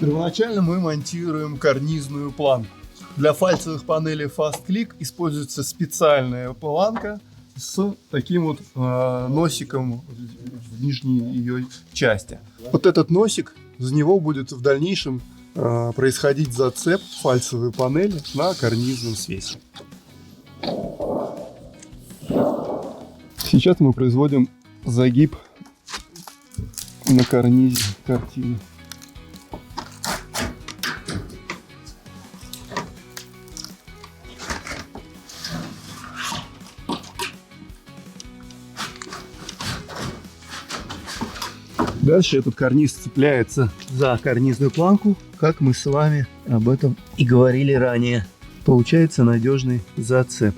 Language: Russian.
Первоначально мы монтируем карнизную планку. Для фальцевых панелей Fastclick используется специальная планка с таким вот носиком в нижней ее части. Вот этот носик, из него будет в дальнейшем происходить зацеп фальцевой панели на карнизном свесе. Сейчас мы производим загиб на карнизе картины. Дальше этот карниз цепляется за карнизную планку, как мы с вами об этом и говорили ранее. Получается надежный зацеп.